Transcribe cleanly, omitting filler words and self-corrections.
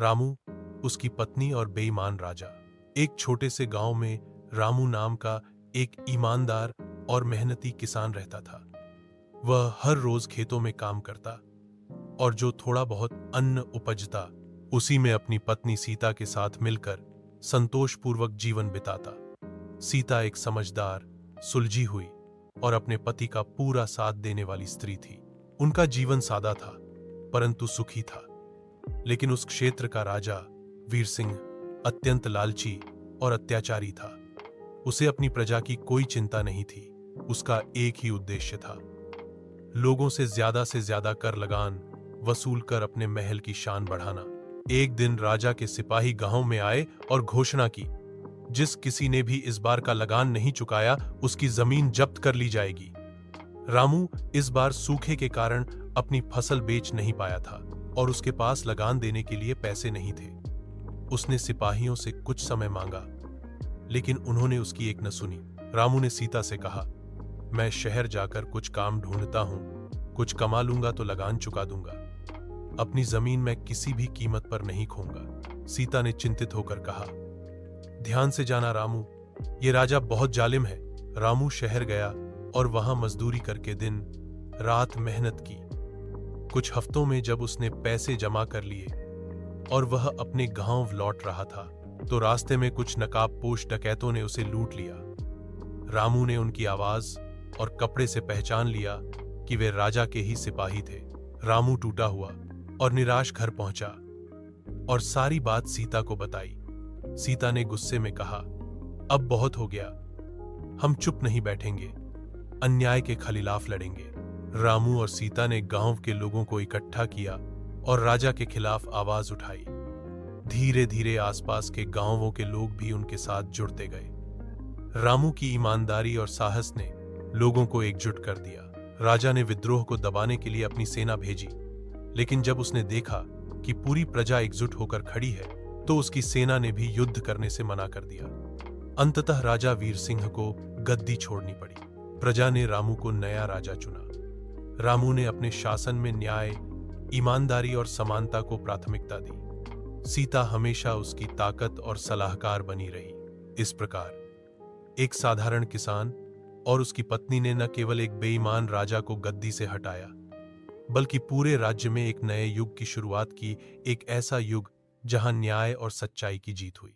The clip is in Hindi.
रामू, उसकी पत्नी और बेईमान राजा। एक छोटे से गांव में रामू नाम का एक ईमानदार और मेहनती किसान रहता था। वह हर रोज खेतों में काम करता और जो थोड़ा बहुत अन्न उपजता उसी में अपनी पत्नी सीता के साथ मिलकर संतोषपूर्वक जीवन बिताता। सीता एक समझदार, सुलझी हुई और अपने पति का पूरा साथ देने वाली स्त्री थी। उनका जीवन सादा था परंतु सुखी था। लेकिन उस क्षेत्र का राजा वीर सिंह अत्यंत लालची और अत्याचारी था। उसे अपनी प्रजा की कोई चिंता नहीं थी। उसका एक ही उद्देश्य था, लोगों से ज्यादा कर लगान वसूल कर अपने महल की शान बढ़ाना। एक दिन राजा के सिपाही गांव में आए और घोषणा की, जिस किसी ने भी इस बार का लगान नहीं चुकाया उसकी जमीन जब्त कर ली जाएगी। रामू इस बार सूखे के कारण अपनी फसल बेच नहीं पाया था और उसके पास लगान देने के लिए पैसे नहीं थे। उसने सिपाहियों से कुछ समय मांगा लेकिन उन्होंने उसकी एक न सुनी। रामू ने सीता से कहा, मैं शहर जाकर कुछ काम ढूंढता हूं, कुछ कमा लूंगा तो लगान चुका दूंगा। अपनी जमीन मैं किसी भी कीमत पर नहीं खोऊंगा। सीता ने चिंतित होकर कहा, ध्यान से जाना रामू, ये राजा बहुत जालिम है। रामू शहर गया और वहां मजदूरी करके दिन रात मेहनत की। कुछ हफ्तों में जब उसने पैसे जमा कर लिए और वह अपने गांव लौट रहा था तो रास्ते में कुछ नकाबपोश डकैतों ने उसे लूट लिया। रामू ने उनकी आवाज और कपड़े से पहचान लिया कि वे राजा के ही सिपाही थे। रामू टूटा हुआ और निराश घर पहुंचा और सारी बात सीता को बताई। सीता ने गुस्से में कहा, अब बहुत हो गया, हम चुप नहीं बैठेंगे, अन्याय के खिलाफ लड़ेंगे। रामू और सीता ने गांव के लोगों को इकट्ठा किया और राजा के खिलाफ आवाज उठाई। धीरे धीरे आसपास के गांवों के लोग भी उनके साथ जुड़ते गए। रामू की ईमानदारी और साहस ने लोगों को एकजुट कर दिया। राजा ने विद्रोह को दबाने के लिए अपनी सेना भेजी, लेकिन जब उसने देखा कि पूरी प्रजा एकजुट होकर खड़ी है तो उसकी सेना ने भी युद्ध करने से मना कर दिया। अंततः राजा वीर सिंह को गद्दी छोड़नी पड़ी। प्रजा ने रामू को नया राजा चुना। रामू ने अपने शासन में न्याय, ईमानदारी और समानता को प्राथमिकता दी। सीता हमेशा उसकी ताकत और सलाहकार बनी रही। इस प्रकार एक साधारण किसान और उसकी पत्नी ने न केवल एक बेईमान राजा को गद्दी से हटाया बल्कि पूरे राज्य में एक नए युग की शुरुआत की, एक ऐसा युग जहां न्याय और सच्चाई की जीत हुई।